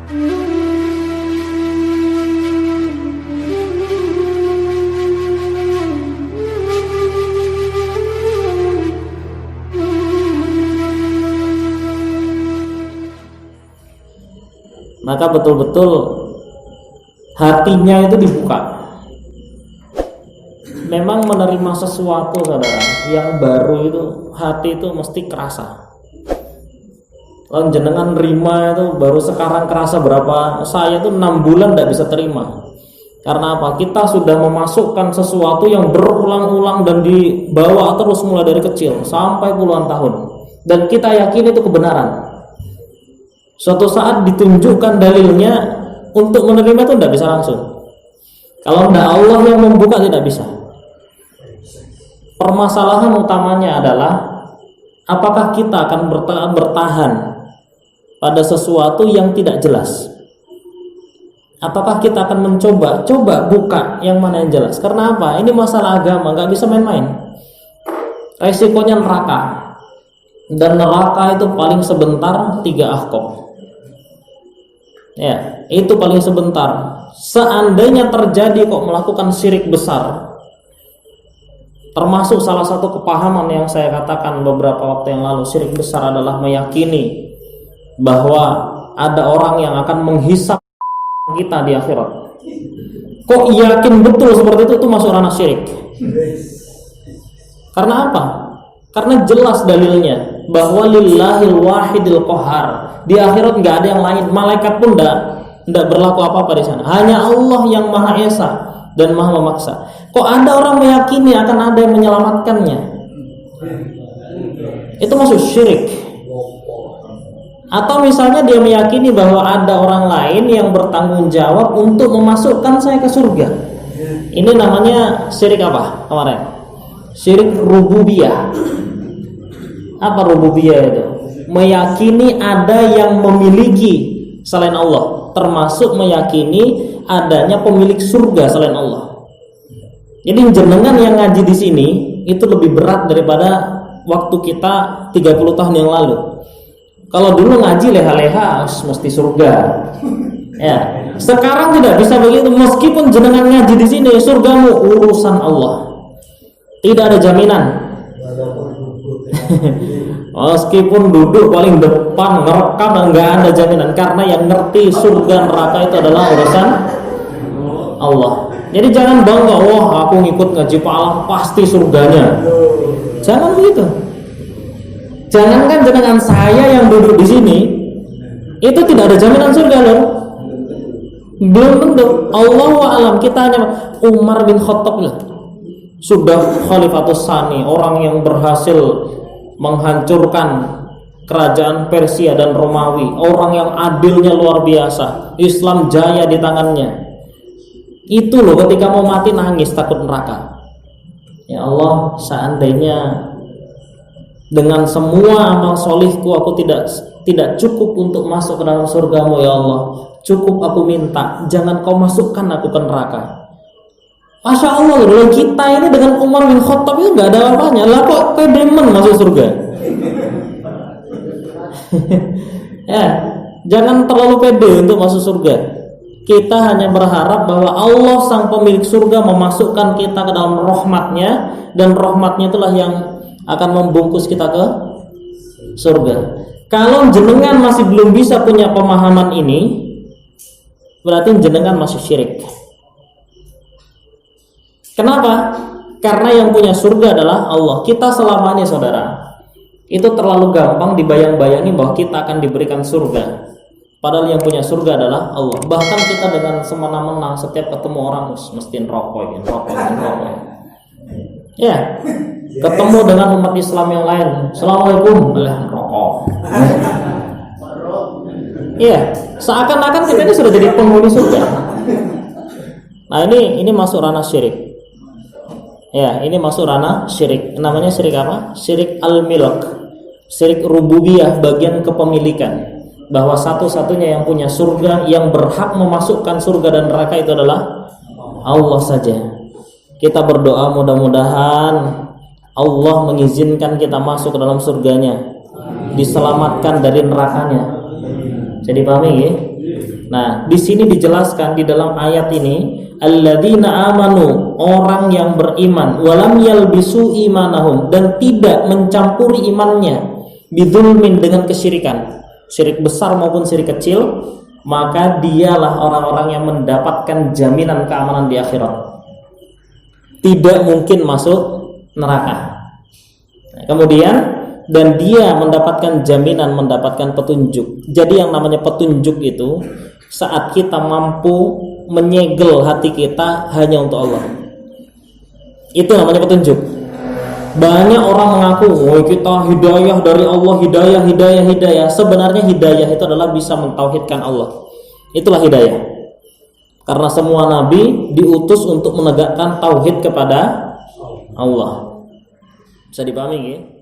Maka betul-betul hatinya itu dibuka. Memang menerima sesuatu saudara yang baru itu hati itu mesti kerasa. Kalau jenengan nerima itu baru sekarang kerasa berapa, saya tuh 6 bulan tidak bisa terima. Karena apa? Kita sudah memasukkan sesuatu yang berulang-ulang dan dibawa terus mulai dari kecil sampai puluhan tahun, dan kita yakin itu kebenaran. Suatu saat ditunjukkan dalilnya, untuk menerima itu tidak bisa langsung. Kalau tidak Allah yang membuka tidak bisa. Permasalahan utamanya adalah apakah kita akan bertahan pada sesuatu yang tidak jelas. Apakah kita akan mencoba buka yang mana yang jelas? Karena apa? Ini masalah agama, nggak bisa main-main. Resikonya neraka, dan neraka itu paling sebentar 3 ahqab. Ya, itu paling sebentar. Seandainya terjadi kok melakukan syirik besar, termasuk salah satu kepahaman yang saya katakan beberapa waktu yang lalu, syirik besar adalah meyakini bahwa ada orang yang akan menghisap kita di akhirat. Kok yakin betul seperti itu masuk ranah syirik. Karena apa? Karena jelas dalilnya bahwa lillahil wahidil qahar. Di akhirat nggak ada yang lain, malaikat pun tidak berlaku apa-apa di sana. Hanya Allah yang Maha Esa dan Maha Memaksa. Kok ada orang meyakini akan ada yang menyelamatkannya? Itu masuk syirik. Atau misalnya dia meyakini bahwa ada orang lain yang bertanggung jawab untuk memasukkan saya ke surga. Ini namanya syirik apa kemarin? Syirik rububiyah. Apa rububiyah itu? Meyakini ada yang memiliki selain Allah, termasuk meyakini adanya pemilik surga selain Allah. Jadi jenengan yang ngaji di sini itu lebih berat daripada waktu kita 30 tahun yang lalu. Kalau dulu ngaji leha-leha mesti surga. Ya, sekarang tidak bisa begitu. Meskipun jenengan ngaji di sini, surgamu urusan Allah. Tidak ada jaminan. Meskipun duduk paling depan ngerekam, nggak ada jaminan, karena yang ngerti surga neraka itu adalah urusan Allah. Jadi jangan bangga, wah aku ngikut ngaji Pak pasti surganya. Jangan begitu. Jangankan jenengan, saya yang duduk di sini itu tidak ada jaminan surga loh. Belum tentu. Allahu a'lam. Kita hanya Umar bin Khattab lah, sudah Khalifatus Tsani, orang yang berhasil menghancurkan kerajaan Persia dan Romawi, orang yang adilnya luar biasa, Islam jaya di tangannya. Itu loh ketika mau mati nangis takut neraka. Ya Allah, seandainya dengan semua amal solihku aku tidak cukup untuk masuk ke dalam surgamu ya Allah, cukup aku minta jangan kau masukkan aku ke neraka. Masya Allah, loh, kita ini dengan Umar bin Khattab itu nggak ada apa-apanya, lah kok pedemen masuk surga. Ya, jangan terlalu pede untuk masuk surga. Kita hanya berharap bahwa Allah sang pemilik surga memasukkan kita ke dalam rahmatnya, dan rahmatnya itulah yang akan membungkus kita ke surga. Kalau jenengan masih belum bisa punya pemahaman ini, berarti jenengan masih syirik. Kenapa? Karena yang punya surga adalah Allah. Kita selamanya saudara, itu terlalu gampang dibayang-bayangi bahwa kita akan diberikan surga. Padahal yang punya surga adalah Allah. Bahkan kita dengan semena-mena setiap ketemu orang mesti rokok. Ya, ketemu dengan umat Islam yang lain, Assalamualaikum, rokok. Iya, seakan-akan kita ini sudah jadi penghuni surga. Nah ini masuk ranah syirik. Ya, ini masuk ranah syirik. Namanya syirik apa? Syirik al-milk, syirik rububiyah, bagian kepemilikan. Bahwa satu-satunya yang punya surga, yang berhak memasukkan surga dan neraka itu adalah Allah saja. Kita berdoa mudah-mudahan Allah mengizinkan kita masuk ke dalam surganya, diselamatkan dari nerakanya. Jadi pahami ya? Nah, di sini dijelaskan di dalam ayat ini, alladzina amanu, orang yang beriman, walam yalbisu imanahum, dan tidak mencampuri imannya bidzulmin, dengan kesyirikan, syirik besar maupun syirik kecil, maka dialah orang-orang yang mendapatkan jaminan keamanan di akhirat. Tidak mungkin masuk neraka. Nah, kemudian dan dia mendapatkan jaminan, mendapatkan petunjuk. Jadi yang namanya petunjuk itu saat kita mampu menyegel hati kita hanya untuk Allah. Itu namanya petunjuk. Banyak orang mengaku, "Oh, kita hidayah dari Allah, hidayah." Sebenarnya hidayah itu adalah bisa mentauhidkan Allah. Itulah hidayah. Karena semua nabi diutus untuk menegakkan tauhid kepada Allah. Bisa dipahami ya?